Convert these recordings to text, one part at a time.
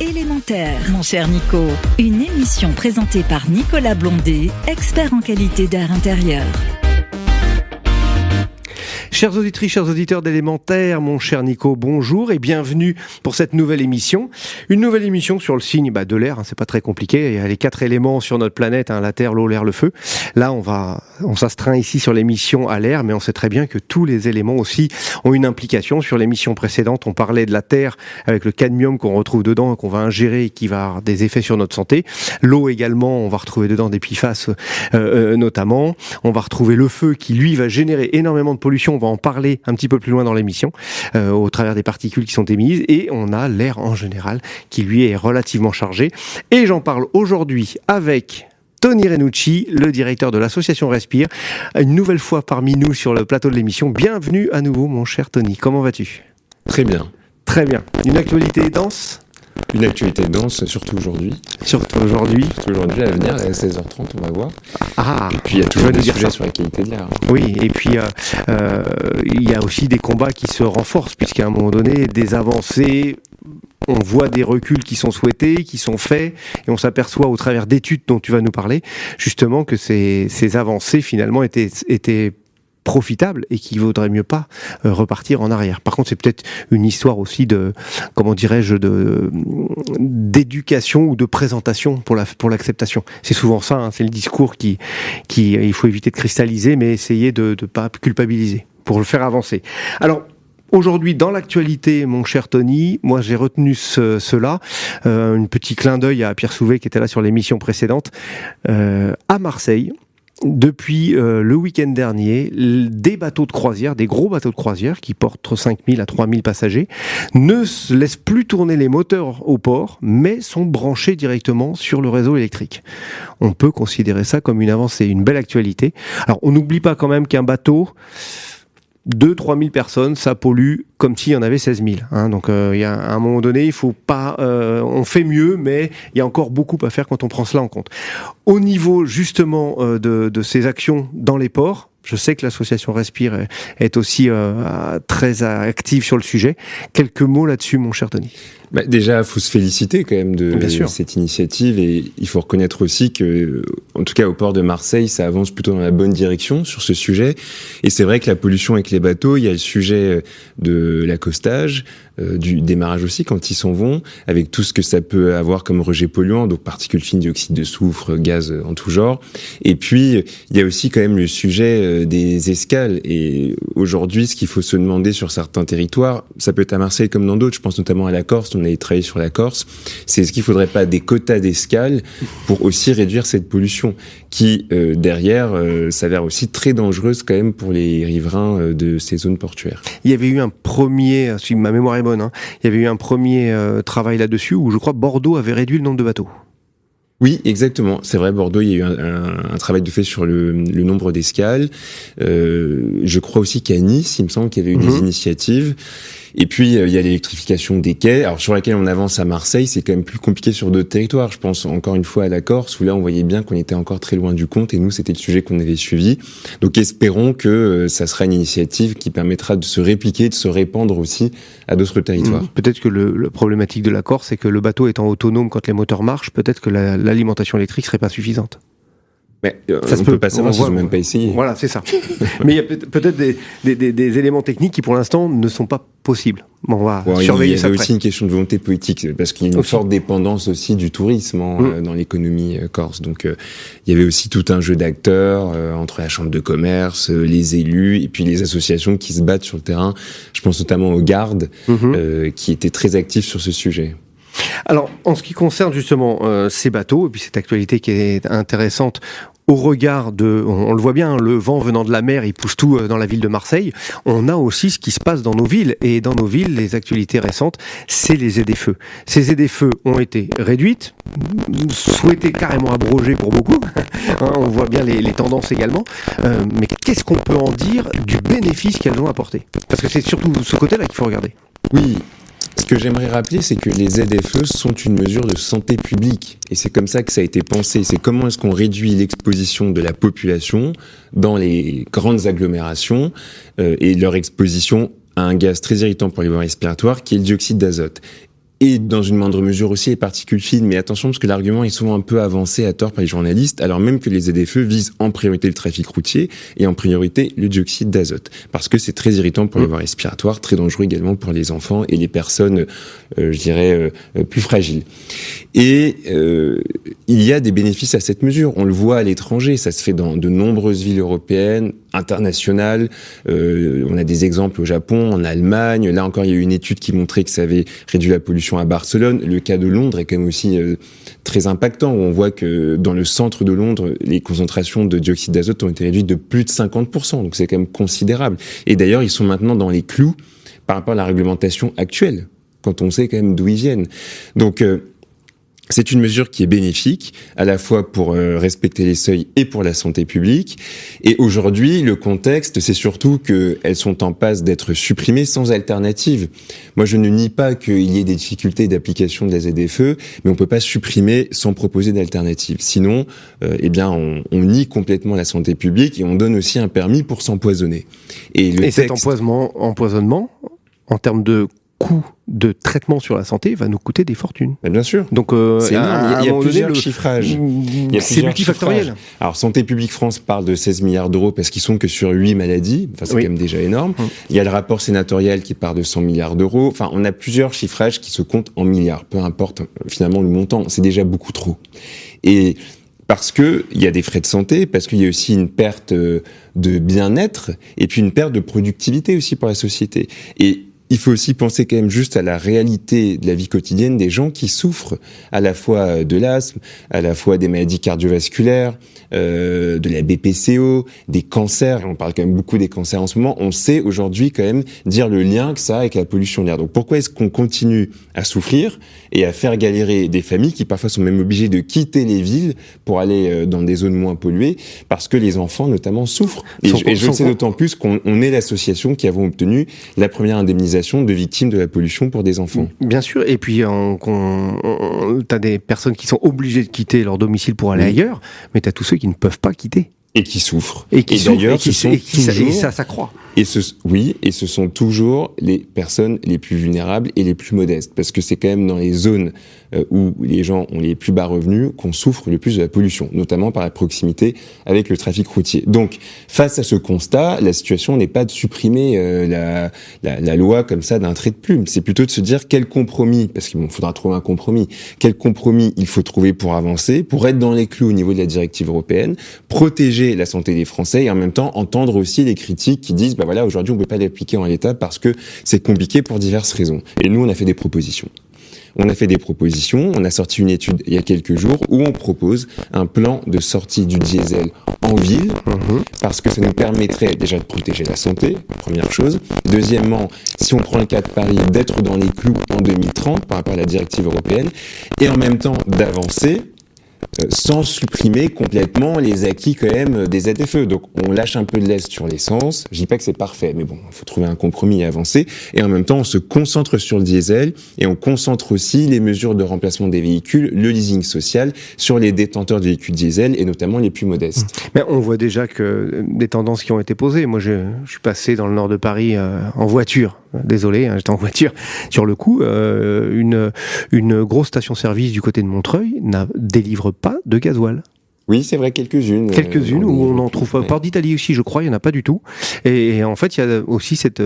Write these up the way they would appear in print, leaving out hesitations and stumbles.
Élémentaire, mon cher Nico. Une émission présentée par Nicolas Blondet, expert en qualité d'air intérieur. Chères auditrices, chers auditeurs d'Élémentaire, mon cher Nico, bonjour et bienvenue pour cette nouvelle émission. Une nouvelle émission sur le signe de l'air, c'est pas très compliqué. Il y a les 4 éléments sur notre planète, la terre, l'eau, l'air, le feu. Là, on s'astreint ici sur l'émission à l'air, mais on sait très bien que tous les éléments aussi ont une implication. Sur l'émission précédente, on parlait de la terre avec le cadmium qu'on retrouve dedans, qu'on va ingérer et qui va avoir des effets sur notre santé. L'eau également, on va retrouver dedans des PFAS notamment. On va retrouver le feu qui, lui, va générer énormément de pollution. On va en parler un petit peu plus loin dans l'émission, au travers des particules qui sont émises, et on a l'air en général qui lui est relativement chargé. Et j'en parle aujourd'hui avec Tony Renucci, le directeur de l'association Respire, une nouvelle fois parmi nous sur le plateau de l'émission. Bienvenue à nouveau, mon cher Tony. Comment vas-tu ? Très bien. Très bien. Une actualité dense ? Une actualité dense, surtout aujourd'hui. Surtout aujourd'hui, à venir, à 16h30, on va voir. Ah, et puis il y a toujours des sujets sur la qualité de l'air. Oui, et puis il y a aussi des combats qui se renforcent, puisqu'à un moment donné, des avancées, on voit des reculs qui sont souhaités, qui sont faits, et on s'aperçoit au travers d'études dont tu vas nous parler, justement que ces avancées finalement étaient profitable et qu'il vaudrait mieux pas repartir en arrière. Par contre, c'est peut-être une histoire aussi de, comment dirais-je, d'éducation ou de présentation pour l'acceptation. C'est souvent ça, c'est le discours qui il faut éviter de cristalliser, mais essayer de pas culpabiliser pour le faire avancer. Alors, aujourd'hui, dans l'actualité, mon cher Tony, moi j'ai retenu cela, un petit clin d'œil à Pierre Souvet qui était là sur l'émission précédente, à Marseille. Depuis le week-end dernier, des bateaux de croisière, des gros bateaux de croisière qui portent entre 5000 à 3000 passagers, ne se laissent plus tourner les moteurs au port, mais sont branchés directement sur le réseau électrique. On peut considérer ça comme une avancée, une belle actualité. Alors, on n'oublie pas quand même qu'un bateau, 2-3 000 personnes, ça pollue comme s'il y en avait 16 000. Donc il y a à un moment donné, il faut pas, on fait mieux, mais il y a encore beaucoup à faire quand on prend cela en compte. Au niveau justement de ces actions dans les ports, je sais que l'association Respire est aussi très active sur le sujet. Quelques mots là-dessus, mon cher Tony. Déjà, il faut se féliciter quand même de cette initiative, et il faut reconnaître aussi que, en tout cas au port de Marseille, ça avance plutôt dans la bonne direction sur ce sujet. Et c'est vrai que la pollution avec les bateaux, il y a le sujet de l'accostage, du démarrage aussi quand ils s'en vont, avec tout ce que ça peut avoir comme rejet polluant, donc particules fines, dioxyde de soufre, gaz en tout genre. Et puis, il y a aussi quand même le sujet des escales. Et aujourd'hui, ce qu'il faut se demander sur certains territoires, ça peut être à Marseille comme dans d'autres, je pense notamment à la Corse, on a travaillé sur la Corse, c'est est-ce qu'il faudrait pas des quotas d'escale pour aussi réduire cette pollution qui, derrière, s'avère aussi très dangereuse quand même pour les riverains de ces zones portuaires. Il y avait eu un premier, si ma mémoire est bonne, il y avait eu un premier travail là-dessus où je crois Bordeaux avait réduit le nombre de bateaux. Oui, exactement. C'est vrai, Bordeaux, il y a eu un travail de fait sur le nombre d'escales. Je crois aussi qu'à Nice, il me semble qu'il y avait eu des initiatives. Et puis, il y a l'électrification des quais, alors sur laquelle on avance à Marseille, c'est quand même plus compliqué sur d'autres territoires. Je pense encore une fois à la Corse, où là, on voyait bien qu'on était encore très loin du compte, et nous, c'était le sujet qu'on avait suivi. Donc, espérons que ça sera une initiative qui permettra de se répliquer, de se répandre aussi à d'autres territoires. Peut-être que le problématique de la Corse, c'est que le bateau étant autonome quand les moteurs marchent, peut-être que l'alimentation électrique serait pas suffisante. Mais ça on peut pas savoir s'ils n'ont même pas essayé. Voilà, c'est ça. Mais il y a peut-être des éléments techniques qui, pour l'instant, ne sont pas possibles. Bon, on va surveiller ça. Il y avait aussi une question de volonté politique, parce qu'il y a une forte dépendance aussi du tourisme dans l'économie corse. Donc, il y avait aussi tout un jeu d'acteurs entre la chambre de commerce, les élus, et puis les associations qui se battent sur le terrain. Je pense notamment aux gardes, qui étaient très actifs sur ce sujet. Alors, en ce qui concerne justement ces bateaux, et puis cette actualité qui est intéressante, au regard de, on le voit bien, le vent venant de la mer, il pousse tout dans la ville de Marseille. On a aussi ce qui se passe dans nos villes. Et dans nos villes, les actualités récentes, c'est les ZFE. Ces ZFE ont été réduites, souhaitées carrément abrogées pour beaucoup. On voit bien les tendances également. Mais qu'est-ce qu'on peut en dire du bénéfice qu'elles ont apporté ? Parce que c'est surtout ce côté-là qu'il faut regarder. Oui. Ce que j'aimerais rappeler, c'est que les ZFE sont une mesure de santé publique. Et c'est comme ça que ça a été pensé. C'est comment est-ce qu'on réduit l'exposition de la population dans les grandes agglomérations et leur exposition à un gaz très irritant pour les voies respiratoires qui est le dioxyde d'azote. et dans une moindre mesure aussi les particules fines. Mais attention, parce que l'argument est souvent un peu avancé à tort par les journalistes, alors même que les ZFE visent en priorité le trafic routier et en priorité le dioxyde d'azote. Parce que c'est très irritant pour les voies respiratoires, très dangereux également pour les enfants et les personnes, plus fragiles. Et il y a des bénéfices à cette mesure. On le voit à l'étranger, ça se fait dans de nombreuses villes européennes, internationales. On a des exemples au Japon, en Allemagne. Là encore, il y a eu une étude qui montrait que ça avait réduit la pollution à Barcelone. Le cas de Londres est quand même aussi très impactant, où on voit que dans le centre de Londres, les concentrations de dioxyde d'azote ont été réduites de plus de 50%. Donc c'est quand même considérable. Et d'ailleurs, ils sont maintenant dans les clous par rapport à la réglementation actuelle, quand on sait quand même d'où ils viennent. Donc c'est une mesure qui est bénéfique, à la fois pour respecter les seuils et pour la santé publique. Et aujourd'hui, le contexte, c'est surtout qu'elles sont en passe d'être supprimées sans alternative. Moi, je ne nie pas qu'il y ait des difficultés d'application de la ZFE, mais on peut pas supprimer sans proposer d'alternative. Sinon, on nie complètement la santé publique et on donne aussi un permis pour s'empoisonner. Et cet empoisonnement, en termes de coût de traitement sur la santé, va nous coûter des fortunes. Mais bien sûr. Donc, c'est énorme. Il y a plusieurs chiffrages. C'est multifactoriel. Alors, Santé publique France parle de 16 milliards d'euros parce qu'ils sont que sur 8 maladies. Enfin, c'est quand même déjà énorme. Il y a le rapport sénatorial qui part de 100 milliards d'euros. Enfin, on a plusieurs chiffrages qui se comptent en milliards. Peu importe, finalement, le montant. C'est déjà beaucoup trop. Et parce que il y a des frais de santé, parce qu'il y a aussi une perte de bien-être et puis une perte de productivité aussi pour la société. Et il faut aussi penser quand même juste à la réalité de la vie quotidienne des gens qui souffrent à la fois de l'asthme, à la fois des maladies cardiovasculaires, de la BPCO, des cancers. On parle quand même beaucoup des cancers en ce moment. On sait aujourd'hui quand même dire le lien que ça a avec la pollution de l'air. Donc pourquoi est-ce qu'on continue à souffrir et à faire galérer des familles qui parfois sont même obligées de quitter les villes pour aller dans des zones moins polluées parce que les enfants notamment souffrent. Et je le sais d'autant plus qu'on est l'association qui avons obtenu la première indemnisation de victimes de la pollution pour des enfants. Bien sûr, et puis t'as des personnes qui sont obligées de quitter leur domicile pour aller ailleurs, mais t'as tous ceux qui ne peuvent pas quitter. Et qui souffrent. Et ça s'accroît. Et ce sont toujours les personnes les plus vulnérables et les plus modestes, parce que c'est quand même dans les zones où les gens ont les plus bas revenus qu'on souffre le plus de la pollution, notamment par la proximité avec le trafic routier. Donc, face à ce constat, la situation n'est pas de supprimer la loi comme ça d'un trait de plume, c'est plutôt de se dire quel compromis, parce qu'il faudra trouver un compromis, quel compromis il faut trouver pour avancer, pour être dans les clous au niveau de la directive européenne, protéger la santé des Français et en même temps entendre aussi les critiques qui disent aujourd'hui on peut pas l'appliquer en l'état parce que c'est compliqué pour diverses raisons. Et nous on a fait des propositions. On a sorti une étude il y a quelques jours où on propose un plan de sortie du diesel en ville, parce que ça nous permettrait déjà de protéger la santé, première chose. Deuxièmement, si on prend le cas de Paris, d'être dans les clous en 2030 par rapport à la directive européenne, et en même temps d'avancer sans supprimer complètement les acquis quand même des ZFE. Donc on lâche un peu de l'est sur l'essence, je dis pas que c'est parfait, mais bon, il faut trouver un compromis et avancer, et en même temps on se concentre sur le diesel, et on concentre aussi les mesures de remplacement des véhicules, le leasing social, sur les détenteurs de véhicules diesel, et notamment les plus modestes. Mais on voit déjà que des tendances qui ont été posées, moi je suis passé dans le nord de Paris en voiture, désolé, j'étais en voiture, sur le coup, une grosse station-service du côté de Montreuil délivre pas de gasoil. Oui, c'est vrai, quelques-unes où on n'en trouve pas. Port d'Italie aussi, je crois, il n'y en a pas du tout. Et en fait, il y a aussi cette...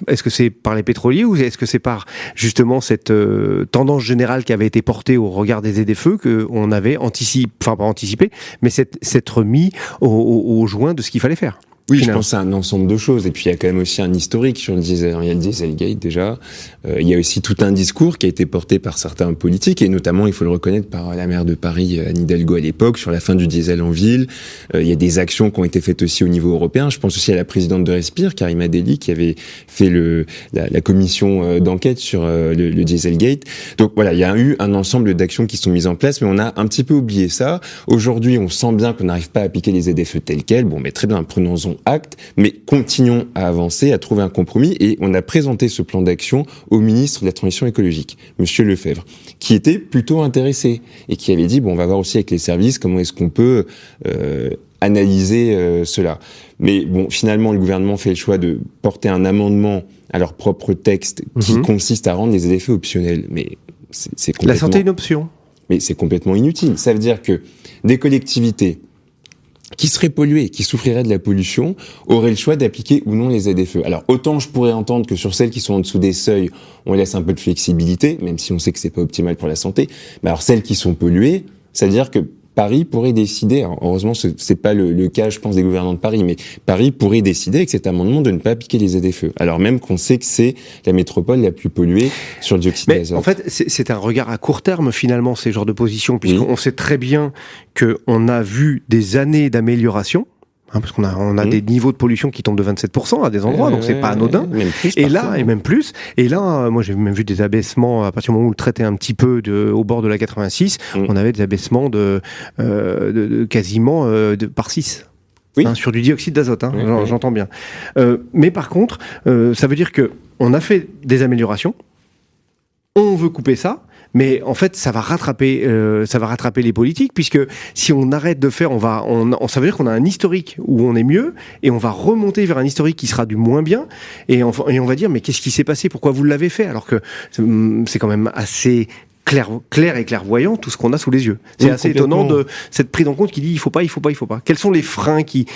est-ce que c'est par les pétroliers ou est-ce que c'est par justement cette tendance générale qui avait été portée au regard des ZFE qu'on avait pas anticipé, mais s'être mis au joint de ce qu'il fallait faire? Oui, je pense à un ensemble de choses. Et puis, il y a quand même aussi un historique sur le diesel. Il y a le Dieselgate, déjà. Il y a aussi tout un discours qui a été porté par certains politiques, et notamment, il faut le reconnaître, par la maire de Paris, Anne Hidalgo, à l'époque, sur la fin du diesel en ville. Il y a des actions qui ont été faites aussi au niveau européen. Je pense aussi à la présidente de Respire, Karima Delli, qui avait fait la commission d'enquête sur le Dieselgate. Donc voilà, il y a eu un ensemble d'actions qui sont mises en place, mais on a un petit peu oublié ça. Aujourd'hui, on sent bien qu'on n'arrive pas à appliquer les ZFE tels quels. Bon, mais très bien, prenons-en acte, mais continuons à avancer, à trouver un compromis, et on a présenté ce plan d'action au ministre de la Transition écologique, Monsieur Lefebvre, qui était plutôt intéressé et qui avait dit on va voir aussi avec les services comment est-ce qu'on peut analyser cela. Mais bon, finalement, le gouvernement fait le choix de porter un amendement à leur propre texte qui consiste à rendre les ZFE optionnels. Mais c'est complètement... La santé est une option. Mais c'est complètement inutile. Ça veut dire que des collectivités qui seraient polluées, qui souffriraient de la pollution, auraient le choix d'appliquer ou non les ZFE. Alors, autant je pourrais entendre que sur celles qui sont en dessous des seuils, on laisse un peu de flexibilité, même si on sait que c'est pas optimal pour la santé. Mais alors, celles qui sont polluées, ça veut dire que Paris pourrait décider, alors heureusement c'est pas le cas je pense des gouvernants de Paris, mais Paris pourrait décider avec cet amendement de ne pas appliquer les ZFE, alors même qu'on sait que c'est la métropole la plus polluée sur le dioxyde d'azote. En fait c'est un regard à court terme finalement ces genres de positions, puisqu'on sait très bien qu'on a vu des années d'amélioration. Parce qu'on a des niveaux de pollution qui tombent de 27% à des endroits, donc c'est pas anodin. Et même plus. Et là, moi j'ai même vu des abaissements à partir du moment où le trait est un petit peu au bord de la 86. On avait des abaissements de quasiment par 6. Sur du dioxyde d'azote, j'entends bien. Mais par contre, ça veut dire que on a fait des améliorations. On veut couper ça. Mais en fait, ça va rattraper les politiques, puisque si on arrête de faire, ça veut dire qu'on a un historique où on est mieux, et on va remonter vers un historique qui sera du moins bien, et on va dire, mais qu'est-ce qui s'est passé? Pourquoi vous l'avez fait? Alors que c'est quand même assez clair et clairvoyant tout ce qu'on a sous les yeux. C'est assez étonnant de cette prise en compte qui dit il faut pas. Quels sont les freins qui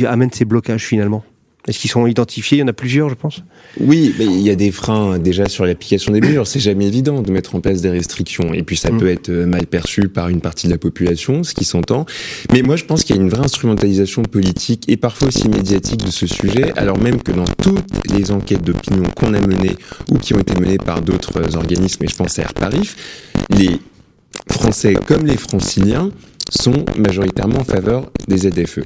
amènent ces blocages finalement? Est-ce qu'ils sont identifiés? Il y en a plusieurs, je pense. Oui, mais il y a des freins déjà sur l'application des mesures. C'est jamais évident de mettre en place des restrictions. Et puis ça peut être mal perçu par une partie de la population, ce qui s'entend. Mais moi, je pense qu'il y a une vraie instrumentalisation politique et parfois aussi médiatique de ce sujet, alors même que dans toutes les enquêtes d'opinion qu'on a menées ou qui ont été menées par d'autres organismes, et je pense à Airparif, les Français comme les Franciliens sont majoritairement en faveur des ZFE.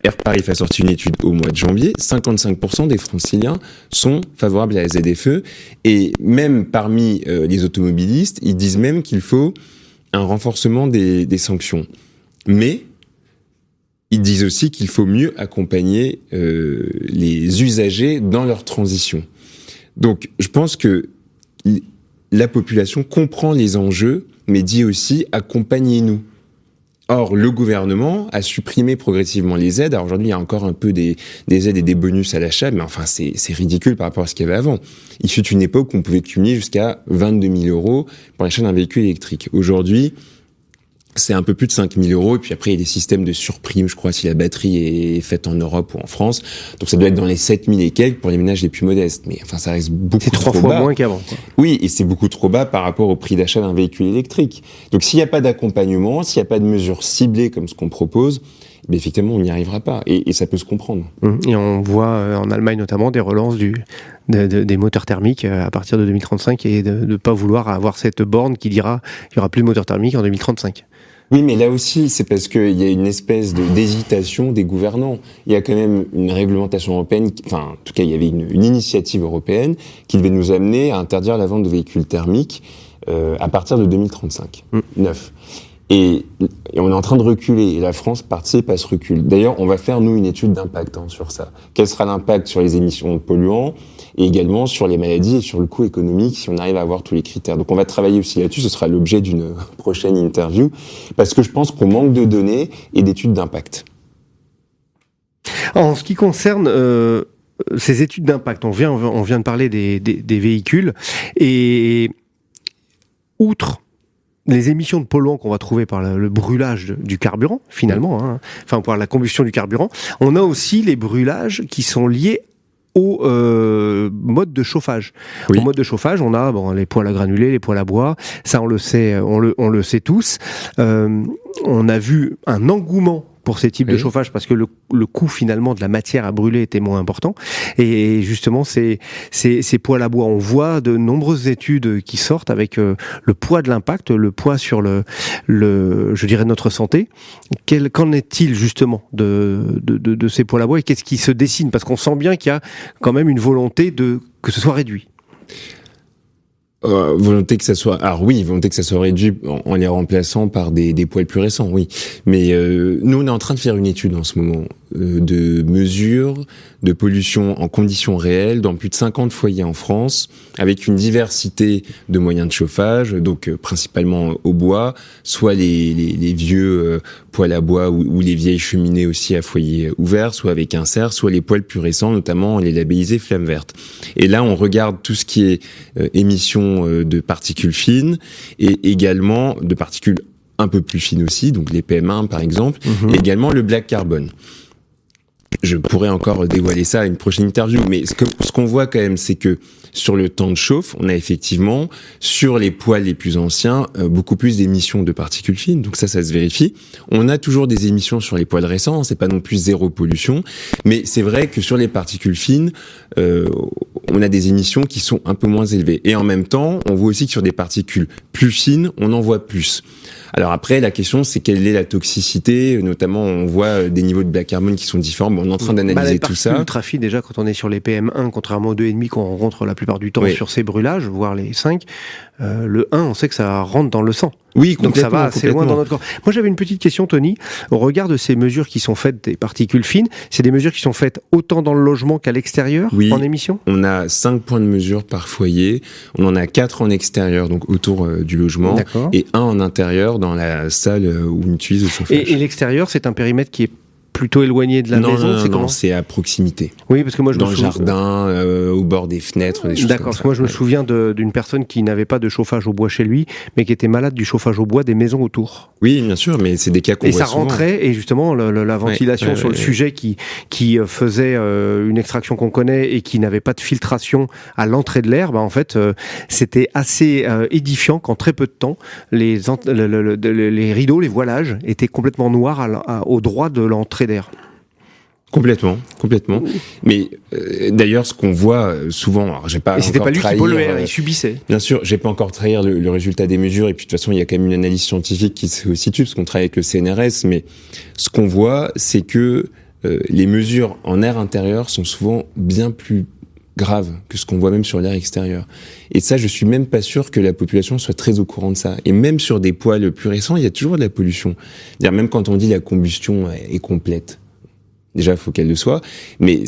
Airparif a sorti une étude au mois de janvier, 55% des Franciliens sont favorables à la ZFE, et même parmi les automobilistes, ils disent même qu'il faut un renforcement des sanctions. Mais ils disent aussi qu'il faut mieux accompagner les usagers dans leur transition. Donc je pense que la population comprend les enjeux, mais dit aussi accompagnez-nous. Or, le gouvernement a supprimé progressivement les aides. Alors aujourd'hui, il y a encore un peu des aides et des bonus à l'achat, mais enfin, c'est ridicule par rapport à ce qu'il y avait avant. Il fut une époque où on pouvait cumuler jusqu'à 22 000 euros pour l'achat d'un véhicule électrique. Aujourd'hui, c'est un peu plus de 5 000 euros, et puis après, il y a des systèmes de surprime, je crois, si la batterie est faite en Europe ou en France. Donc ça doit être dans les 7 000 et quelques pour les ménages les plus modestes. Mais enfin, ça reste beaucoup trop bas. C'est 3 fois moins qu'avant. Oui, et c'est beaucoup trop bas par rapport au prix d'achat d'un véhicule électrique. Donc s'il n'y a pas d'accompagnement, s'il n'y a pas de mesures ciblées comme ce qu'on propose, mais effectivement, on n'y arrivera pas. Et ça peut se comprendre. Et on voit en Allemagne notamment des relances des moteurs thermiques à partir de 2035, et de ne pas vouloir avoir cette borne qui dira qu'il n'y aura plus de moteurs thermiques en 2035. Oui, mais là aussi, c'est parce qu'il y a une espèce d'hésitation des gouvernants. Il y a quand même une réglementation européenne, enfin, en tout cas, il y avait une initiative européenne qui devait nous amener à interdire la vente de véhicules thermiques à partir de 2035, 9. Et on est en train de reculer, et la France participe à ce recul. D'ailleurs, on va faire, nous, une étude d'impact sur ça. Quel sera l'impact sur les émissions de polluants, et également sur les maladies et sur le coût économique si on arrive à avoir tous les critères. Donc on va travailler aussi là-dessus, ce sera l'objet d'une prochaine interview, parce que je pense qu'on manque de données et d'études d'impact. En ce qui concerne ces études d'impact, on vient de parler des véhicules, et outre les émissions de polluants qu'on va trouver par le brûlage du carburant, finalement, enfin par la combustion du carburant, on a aussi les brûlages qui sont liés au mode de chauffage. Oui. Au mode de chauffage, on a les poêles à granulés, les poêles à bois, ça on le sait, on le sait tous. On a vu un engouement pour ces types de chauffage parce que le coût finalement de la matière à brûler était moins important, et justement ces poêles à bois, on voit de nombreuses études qui sortent avec le poids de l'impact, le poids sur je dirais notre santé. Qu'en est-il justement de ces poêles à bois, et qu'est-ce qui se dessine, parce qu'on sent bien qu'il y a quand même une volonté que ce soit réduit. Volonté que ça soit réduit en les remplaçant par des poêles plus récents, oui. Mais nous, on est en train de faire une étude en ce moment de mesures de pollution en conditions réelles dans plus de 50 foyers en France, avec une diversité de moyens de chauffage, donc principalement au bois, soit les vieux poêles à bois ou les vieilles cheminées aussi à foyer ouvert, soit avec insert, soit les poêles plus récents, notamment les labellisés Flamme Verte. Et là, on regarde tout ce qui est émissions de particules fines et également de particules un peu plus fines aussi, donc les PM1 par exemple, et également le black carbone. Je pourrais encore dévoiler ça à une prochaine interview, mais ce qu'on voit quand même, c'est que sur le temps de chauffe, on a effectivement, sur les poêles les plus anciens, beaucoup plus d'émissions de particules fines, donc ça se vérifie. On a toujours des émissions sur les poêles récents, c'est pas non plus zéro pollution, mais c'est vrai que sur les particules fines, on a des émissions qui sont un peu moins élevées. Et en même temps, on voit aussi que sur des particules plus fines, on en voit plus. Alors après, la question, c'est quelle est la toxicité, notamment on voit des niveaux de black carbone qui sont différents. Bon, on est en train d'analyser tout ça. Ultra fine, déjà, quand on est sur les PM1, contrairement aux 2,5 qu'on rencontre la plupart du temps sur ces brûlages, voire les 5, le 1, on sait que ça rentre dans le sang. Oui, donc ça va assez loin dans notre corps. Moi, j'avais une petite question, Tony. Au regard de ces mesures qui sont faites des particules fines, c'est des mesures qui sont faites autant dans le logement qu'à l'extérieur, en émission ? On a 5 points de mesure par foyer. On en a 4 en extérieur, donc autour du logement, et 1 en intérieur dans la salle où on utilise le chauffage. Et l'extérieur, c'est un périmètre qui est plutôt éloigné de la maison, Non, c'est à proximité. Oui, parce que moi je dans le jardin, au bord des fenêtres, des choses comme ça. D'accord, parce que moi je me souviens d'une personne qui n'avait pas de chauffage au bois chez lui, mais qui était malade du chauffage au bois des maisons autour. Oui, bien sûr, mais c'est des cas qu'on voit souvent. Et ça rentrait, et justement la ventilation sur le sujet qui faisait une extraction qu'on connaît et qui n'avait pas de filtration à l'entrée de l'air, en fait, c'était assez édifiant qu'en très peu de temps, les rideaux, les voilages étaient complètement noirs au droit de l'entrée d'air. Complètement. Mais d'ailleurs, ce qu'on voit souvent, alors j'ai pas. Et c'était pas lui qui polluait, il subissait. Bien sûr, j'ai pas encore trahir le résultat des mesures. Et puis de toute façon, il y a quand même une analyse scientifique qui se situe parce qu'on travaille avec le CNRS. Mais ce qu'on voit, c'est que les mesures en air intérieur sont souvent bien plus graves que ce qu'on voit même sur l'air extérieur. Et ça, je suis même pas sûr que la population soit très au courant de ça. Et même sur des poêles plus récents, il y a toujours de la pollution. C'est-à-dire même quand on dit la combustion est complète. Déjà, il faut qu'elle le soit, mais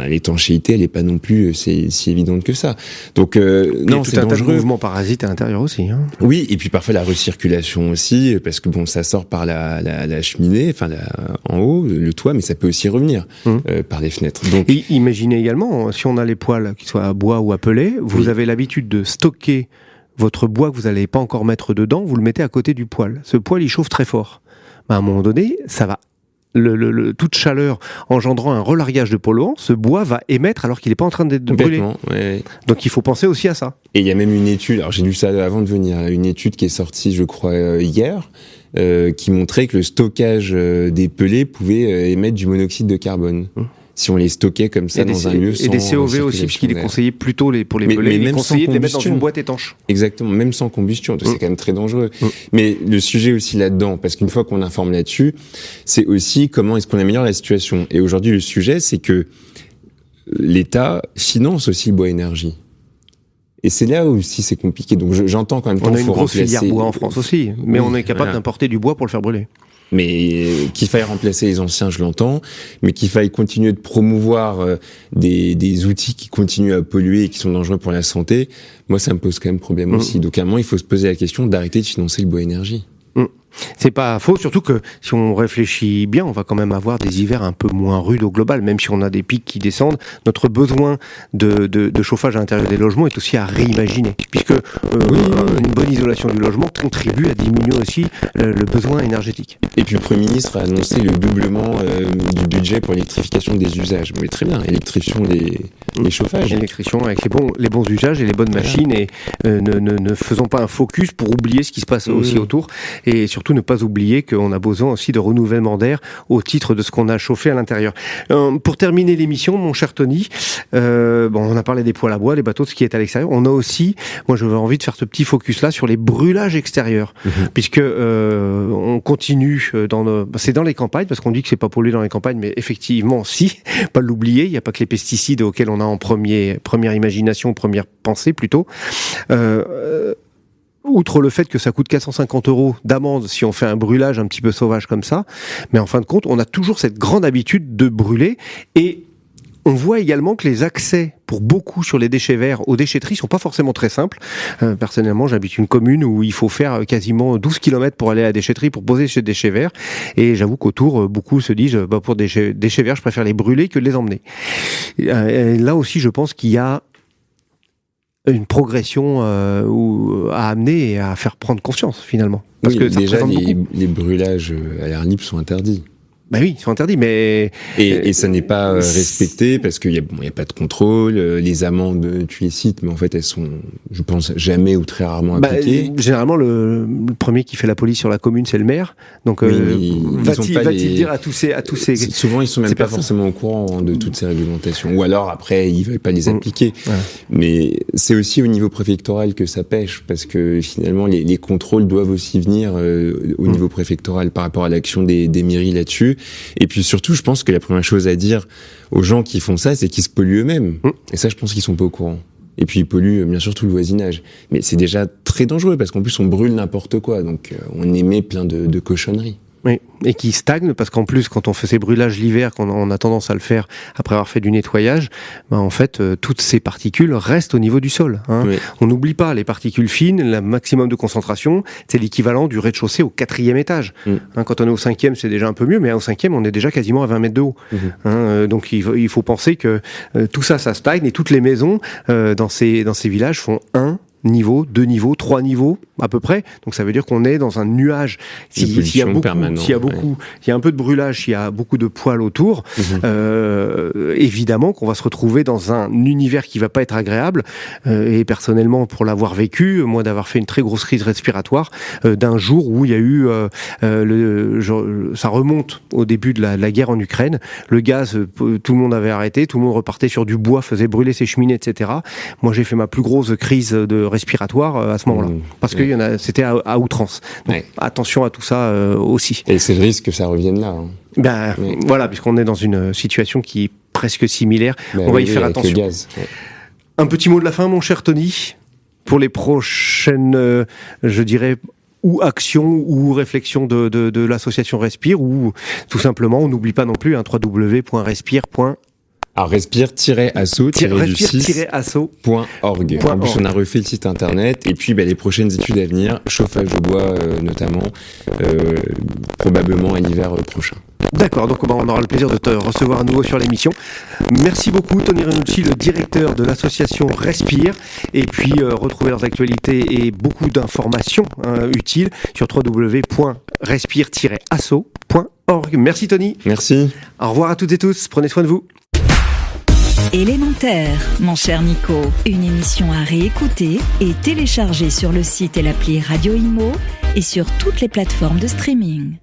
l'étanchéité, elle est pas non plus si évidente que ça. Donc, non, c'est dangereux. Un tas de mouvements parasites à l'intérieur aussi. Hein. Oui, et puis parfois la recirculation aussi, parce que ça sort par la cheminée, en haut, le toit, mais ça peut aussi revenir par les fenêtres. Donc, et imaginez également, si on a les poêles qui soient à bois ou à pellet, vous avez l'habitude de stocker votre bois que vous n'allez pas encore mettre dedans, vous le mettez à côté du poêle. Ce poêle, il chauffe très fort. À un moment donné, ça va. Toute chaleur engendrant un relargage de polluants, ce bois va émettre alors qu'il n'est pas en train d'être brûlé. Ouais. Donc il faut penser aussi à ça. Et il y a même une étude, alors j'ai lu ça avant de venir, une étude qui est sortie, je crois, hier, qui montrait que le stockage des pellets pouvait émettre du monoxyde de carbone. Si on les stockait comme ça dans un lieu sans... Et des COV aussi, puisqu'il est conseillé plutôt pour les pelets, il est conseillé de les mettre dans une boîte étanche. Exactement, même sans combustion, donc c'est quand même très dangereux. Mais le sujet aussi là-dedans, parce qu'une fois qu'on informe là-dessus, c'est aussi comment est-ce qu'on améliore la situation. Et aujourd'hui, le sujet, c'est que l'État finance aussi le bois énergie. Et c'est là aussi c'est compliqué. Donc j'entends quand même qu'on faut remplacer... On a une grosse filière bois en France aussi, mais on est capable d'importer du bois pour le faire brûler. Mais qu'il faille remplacer les anciens, je l'entends, mais qu'il faille continuer de promouvoir des outils qui continuent à polluer et qui sont dangereux pour la santé, moi ça me pose quand même problème aussi. Donc à un moment, il faut se poser la question d'arrêter de financer le bois énergie. C'est pas faux, surtout que si on réfléchit bien, on va quand même avoir des hivers un peu moins rudes au global, même si on a des pics qui descendent. Notre besoin de chauffage à l'intérieur des logements est aussi à réimaginer, puisque une bonne isolation du logement contribue à diminuer aussi le besoin énergétique. Et puis le Premier ministre a annoncé le doublement du budget pour l'électrification des usages. Mais très bien, électrifions les chauffages. Électrifions avec les bons usages et les bonnes machines, et ne faisons pas un focus pour oublier ce qui se passe aussi autour, et surtout ne pas oublier qu'on a besoin aussi de renouvellement d'air au titre de ce qu'on a chauffé à l'intérieur. Pour terminer l'émission, mon cher Tony, on a parlé des poêles à bois, des bateaux, de ce qui est à l'extérieur. On a aussi, moi j'avais envie de faire ce petit focus là sur les brûlages extérieurs, puisque on continue c'est dans les campagnes, parce qu'on dit que c'est pas pollué dans les campagnes, mais effectivement si, pas l'oublier, il n'y a pas que les pesticides auxquels on a en première imagination, première pensée plutôt. outre le fait que ça coûte 450 € d'amende si on fait un brûlage un petit peu sauvage comme ça, mais en fin de compte, on a toujours cette grande habitude de brûler, et on voit également que les accès pour beaucoup sur les déchets verts aux déchetteries sont pas forcément très simples. Personnellement, j'habite une commune où il faut faire quasiment 12 km pour aller à la déchetterie pour poser ses déchets verts, et j'avoue qu'autour, beaucoup se disent pour déchets verts, je préfère les brûler que de les emmener. Et là aussi, je pense qu'il y a une progression à amener et à faire prendre conscience finalement. Parce que ça déjà les brûlages à l'air libre sont interdits. Ben oui, ils sont interdits, mais... Et ça n'est pas respecté parce qu'il y a pas de contrôle, les amendes, tu les cites, mais en fait, elles sont, je pense, jamais ou très rarement appliquées. Généralement, le premier qui fait la police sur la commune, c'est le maire. Donc, va-t-il dire à tous ces... Souvent, ils sont même pas forcément au courant de toutes ces réglementations. Ou alors, après, ils veulent pas les appliquer. Ouais. Mais c'est aussi au niveau préfectoral que ça pêche, parce que finalement, les contrôles doivent aussi venir au niveau préfectoral par rapport à l'action des mairies là-dessus. Et puis surtout, je pense que la première chose à dire aux gens qui font ça, c'est qu'ils se polluent eux-mêmes. Et ça, je pense qu'ils sont pas au courant. Et puis ils polluent bien sûr tout le voisinage. Mais c'est déjà très dangereux parce qu'en plus on brûle n'importe quoi. Donc on émet plein de cochonneries. Oui, et qui stagne, parce qu'en plus, quand on fait ces brûlages l'hiver, quand on a tendance à le faire après avoir fait du nettoyage, en fait, toutes ces particules restent au niveau du sol. Oui. On n'oublie pas les particules fines, le maximum de concentration, c'est l'équivalent du rez-de-chaussée au 4e étage. Quand on est au 5e, c'est déjà un peu mieux, mais au 5e, on est déjà quasiment à 20 mètres de haut. Donc il faut penser que tout ça stagne, et toutes les maisons dans ces villages font 1 niveau, 2 niveaux, 3 niveaux à peu près. Donc ça veut dire qu'on est dans un nuage. S'il y a un peu de brûlage, s'il y a beaucoup de poils autour, évidemment qu'on va se retrouver dans un univers qui va pas être agréable. Et personnellement, pour l'avoir vécu, moi d'avoir fait une très grosse crise respiratoire, d'un jour où il y a eu ça remonte au début de la guerre en Ukraine. Le gaz, tout le monde avait arrêté, tout le monde repartait sur du bois, faisait brûler ses cheminées, etc. Moi, j'ai fait ma plus grosse crise de respiratoire à ce moment-là, parce que c'était à outrance. Donc, attention à tout ça aussi. Et c'est le risque que ça revienne là. Voilà, puisqu'on est dans une situation qui est presque similaire. On va y faire attention. Le gaz. Un petit mot de la fin, mon cher Tony, pour les prochaines, je dirais, ou actions ou réflexions de l'association Respire, ou tout simplement, on n'oublie pas non plus www.respire.org. Alors respire-asso-org. En plus, on a refait le site internet, et puis les prochaines études à venir, chauffage au bois notamment, probablement à l'hiver prochain. D'accord, donc on aura le plaisir de te recevoir à nouveau sur l'émission. Merci beaucoup Tony Renucci, le directeur de l'association Respire, et puis retrouver leurs actualités et beaucoup d'informations utiles sur www.respire-asso.org. Merci Tony. Merci. Au revoir à toutes et tous, prenez soin de vous. Élémentaire, mon cher Nico, une émission à réécouter et télécharger sur le site et l'appli Radio Imo et sur toutes les plateformes de streaming.